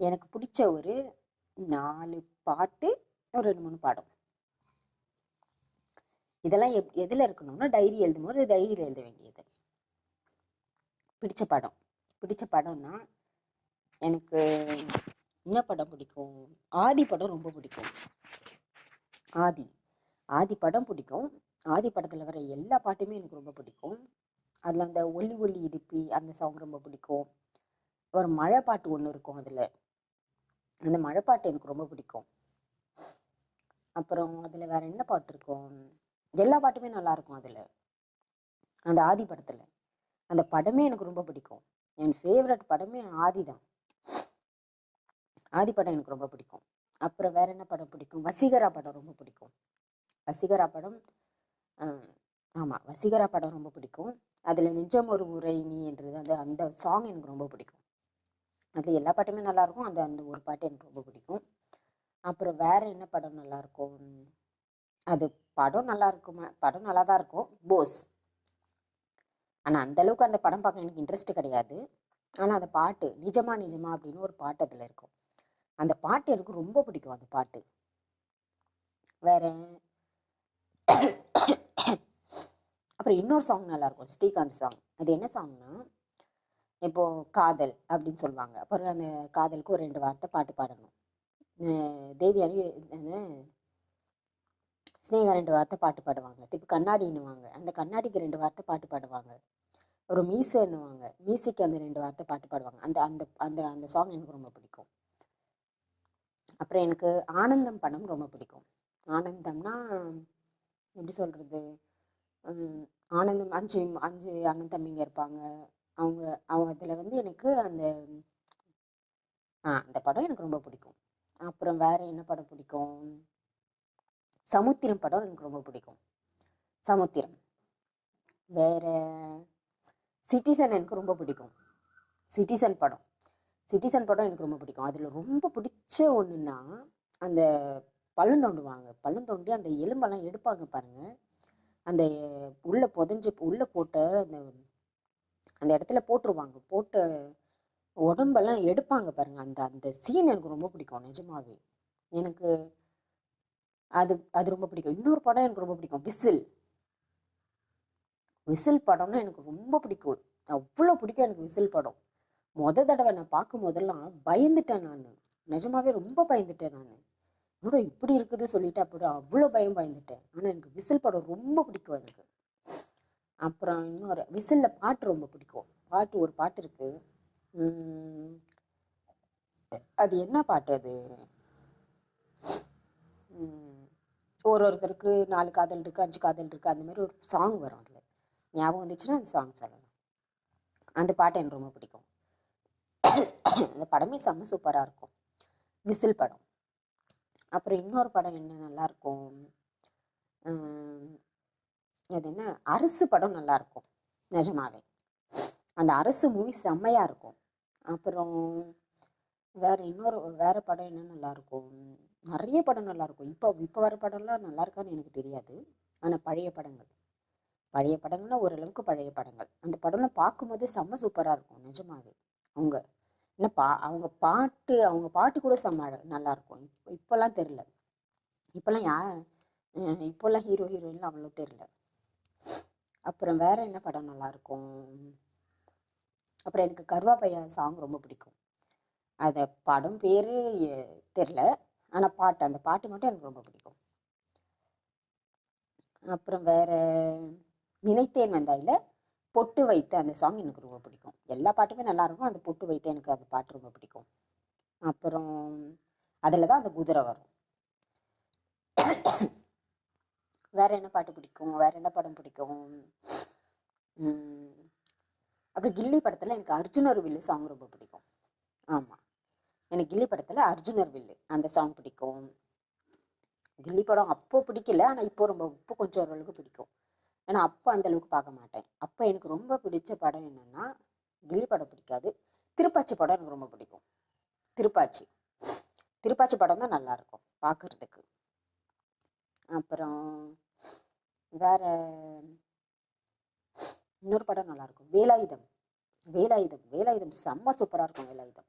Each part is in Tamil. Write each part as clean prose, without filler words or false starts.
எனக்கு பிடிச்ச ஒரு 4 பாட்டு, ஒரு 2, 3 படம். இதெல்லாம் எதில் இருக்கணும்னா, டைரி எழுதும்போது டைரியில் எழுத வேண்டியது. பிடிச்ச படம். பிடிச்ச படம்னா எனக்கு என்ன படம் பிடிக்கும்? ஆதி படம் ரொம்ப பிடிக்கும். ஆதி ஆதி படம் பிடிக்கும். ஆதி படத்தில் வர எல்லா பாட்டுமே எனக்கு ரொம்ப பிடிக்கும். அதில் அந்த ஒல்லி ஒல்லி இடுப்பி அந்த சாங் ரொம்ப பிடிக்கும். ஒரு மழை பாட்டு ஒன்று இருக்கும் அதில். அந்த மழை பாட்டு எனக்கு ரொம்ப பிடிக்கும். அப்புறம் அதில் வேற என்ன பாட்டு இருக்கும்? எல்லா பாட்டுமே நல்லா இருக்கும் அதில். அந்த ஆதி படத்தில் அந்த படமே எனக்கு ரொம்ப பிடிக்கும். என் ஃபேவரட் படமே ஆதி தான். ஆதி படம் எனக்கு ரொம்ப பிடிக்கும். அப்புறம் வேற என்ன படம் பிடிக்கும்? வசீகரா படம் ரொம்ப பிடிக்கும். வசீகரா படம் ஆமாம், வசீகரா படம் ரொம்ப பிடிக்கும். அதில் நிஜம் ஒரு உரை நீ என்றது அந்த அந்த சாங் எனக்கு ரொம்ப பிடிக்கும். அதில் எல்லா பாட்டுமே நல்லாயிருக்கும். அந்த அந்த ஒரு பாட்டு எனக்கு ரொம்ப பிடிக்கும். அப்புறம் வேற என்ன படம் நல்லாயிருக்கும்? அது படம் நல்லா இருக்குமா? படம் நல்லா தான் இருக்கும். போஸ். ஆனால் அந்தளவுக்கு அந்த படம் பார்க்க எனக்கு இன்ட்ரெஸ்ட் கிடையாது. ஆனால் அந்த பாட்டு நிஜமா நிஜமா அப்படின்னு ஒரு பாட்டு அதில் இருக்கும். அந்த பாட்டு எனக்கு ரொம்ப பிடிக்கும். அந்த பாட்டு வேற அப்புறம் இன்னொரு சாங் நல்லாயிருக்கும், ஸ்ரீகாந்த் சாங். அது என்ன சாங்னா, இப்போது காதல் அப்படின்னு சொல்லுவாங்க. அப்புறம் அந்த காதலுக்கு ஒரு 2 வார்த்தை பாட்டு பாடணும். தேவியானி ஸ்னேகா 2 வார்த்தை பாட்டு பாடுவாங்க. திருப்பி கண்ணாடின்னுவாங்க, அந்த கண்ணாடிக்கு 2 வார்த்தை பாட்டு பாடுவாங்க. ஒரு மீசைன்னுவாங்க, மீசைக்கு அந்த 2 வார்த்தை பாட்டு பாடுவாங்க. அந்த அந்த அந்த அந்த சாங் எனக்கு ரொம்ப பிடிக்கும். அப்புறம் எனக்கு ஆனந்தம் படம் ரொம்ப பிடிக்கும். ஆனந்தம்னா எப்படி சொல்கிறது? ஆனந்தம் 5 5 அண்ணன் தம்பிங்க இருப்பாங்க. அவங்க அவங்க அதில் வந்து எனக்கு அந்த அந்த படம் எனக்கு ரொம்ப பிடிக்கும். அப்புறம் வேற என்ன படம் பிடிக்கும்? சமுத்திரம் படம் எனக்கு ரொம்ப பிடிக்கும். சமுத்திரம். வேற சிட்டிசன் எனக்கு ரொம்ப பிடிக்கும். சிட்டிசன் படம் எனக்கு ரொம்ப பிடிக்கும். அதில் ரொம்ப பிடிச்ச ஒன்றுன்னா, அந்த பள்ளம் தோண்டுவாங்க. பள்ளம் தோண்டி அந்த எலும்பெல்லாம் எடுப்பாங்க பாருங்கள். அந்த உள்ளே புதைஞ்சி உள்ளே போட்ட அந்த அந்த இடத்துல போட்டுருவாங்க. போட்ட உடம்பெல்லாம் எடுப்பாங்க பாருங்கள். அந்த அந்த சீன் எனக்கு ரொம்ப பிடிக்கும். நிஜமாவே எனக்கு அது அது ரொம்ப பிடிக்கும். இன்னொரு படம் எனக்கு ரொம்ப பிடிக்கும், விசில். விசில் படம்னா எனக்கு ரொம்ப பிடிக்கும். அவ்வளோ பிடிக்கும் எனக்கு விசில் படம். தடவை நான் பார்க்கும் போதெல்லாம் பயந்துட்டேன் நான். நிஜமாவே ரொம்ப பயந்துட்டேன் நான். என்னடா இப்படி இருக்குது சொல்லிட்டு அப்படி அவ்வளோ பயந்துட்டேன். ஆனால் எனக்கு விசில் படம் ரொம்ப பிடிக்கும் எனக்கு. அப்புறம் இன்னொரு விசிலில் பாட்டு ரொம்ப பிடிக்கும். ஒரு பாட்டு இருக்கு. அது என்ன பாட்டு அது? ஒருத்தருக்கு 4 காதல் இருக்குது, 5 காதல் இருக்குது, அந்த மாதிரி ஒரு சாங் வரும். அதில் ஞாபகம் வந்துச்சுன்னா அந்த சாங் சொல்லலாம். அந்த பாட்டு எனக்கு ரொம்ப பிடிக்கும். அந்த படமே செம்ம சூப்பராக இருக்கும், விசில் படம். அப்புறம் இன்னொரு படம் என்ன நல்லாயிருக்கும்? அது என்ன, அரசு படம் நல்லாயிருக்கும். நிஜமாவே அந்த அரசு மூவி செம்மையாக இருக்கும். அப்புறம் வேற படம் என்ன நல்லாயிருக்கும்? நிறைய படம் நல்லாயிருக்கும். இப்போ வர படம்லாம் நல்லா இருக்கான்னு எனக்கு தெரியாது. ஆனால் பழைய படங்கள்லாம் ஓரளவுக்கு பழைய படங்கள். அந்த படம்லாம் பார்க்கும்போது செம்ம சூப்பராக இருக்கும். நிஜமாவே அவங்க என்ன அவங்க பாட்டு கூட செம்ம நல்லாயிருக்கும். இப்போல்லாம் தெரில. இப்போல்லாம் ஹீரோ ஹீரோயின்லாம் அவ்வளோ தெரில. அப்புறம் வேற என்ன படம் நல்லாயிருக்கும்? அப்புறம் எனக்கு கருவாப்பையா சாங் ரொம்ப பிடிக்கும். அந்த படம் பேர் தெரில, ஆனால் அந்த பாட்டு மட்டும் எனக்கு ரொம்ப பிடிக்கும். அப்புறம் வேற நினைத்தேன் வந்தாயில் பொட்டு வைத்த அந்த சாங் எனக்கு ரொம்ப பிடிக்கும். எல்லா பாட்டுமே நல்லாயிருக்கும். அந்த பொட்டு வைத்த எனக்கு அந்த பாட்டு ரொம்ப பிடிக்கும். அப்புறம் அதில் தான் அந்த குதிரை வரும். வேற என்ன பாட்டு பிடிக்கும்? வேற என்ன படம் பிடிக்கும்? அப்புறம் கில்லி படத்தில் எனக்கு அர்ஜுனர் வில்லு சாங் ரொம்ப பிடிக்கும். ஆமாம், எனக்கு கில்லி படத்தில் அர்ஜுனர் வில்லு அந்த சாங் பிடிக்கும். கில்லி படம் அப்போ பிடிக்கல, ஆனால் இப்போ கொஞ்சம் ஓரளவுக்கு பிடிக்கும். ஏன்னா அப்போ அந்தளவுக்கு பார்க்க மாட்டேன். அப்போ எனக்கு ரொம்ப பிடிச்ச படம் என்னென்னா, கில்லி படம் பிடிக்காது, திருப்பாச்சி படம் எனக்கு ரொம்ப பிடிக்கும். திருப்பாச்சி படம் தான் நல்லாயிருக்கும் பார்க்குறதுக்கு. அப்புறம் வேற இன்னொரு படம் நல்லாயிருக்கும், வேலாயுதம். வேலாயுதம் செம்ம சூப்பராக இருக்கும்.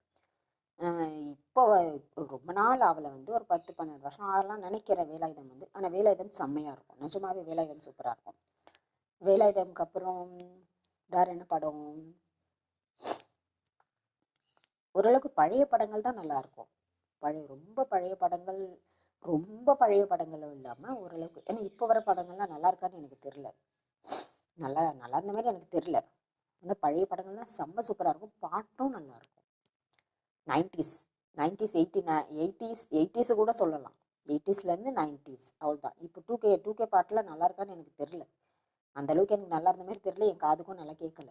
இப்போ ரொம்ப நாள் ஆகலை, வந்து ஒரு 10-12 வருஷம் ஆகலாம் நினைக்கிறேன் வேலாயுதம் வந்து. ஆனால் வேலாயுதம் செம்மையாக இருக்கும், நிஜமாவே வேலாயுதம் சூப்பராக இருக்கும். வேலாயுதம்க்கு அப்புறம் வேறு என்ன படம்? ஓரளவுக்கு பழைய படங்கள் தான் நல்லாயிருக்கும். ரொம்ப பழைய படங்கள், ரொம்ப பழைய படங்களும் இல்லாமல் ஓரளவுக்கு. ஏன்னா இப்போ வர படங்கள்லாம் நல்லா இருக்கான்னு எனக்கு தெரில, நல்லா நல்லா இருந்த மாதிரி எனக்கு தெரில. ஆனால் பழைய படங்கள் தான் செம்ம சூப்பராக இருக்கும், பாட்டும் நல்லாயிருக்கும். 90s 90s 80s கூட சொல்லலாம். 80ஸ்லேருந்து 90s அவ்வளோதான். இப்போ 2K பாட்டெலாம் நல்லா இருக்கான்னு எனக்கு தெரில, அந்தளவுக்கு எனக்கு நல்லா இருந்த மாதிரி தெரில, என் காதுக்கும் நல்லா கேட்கல.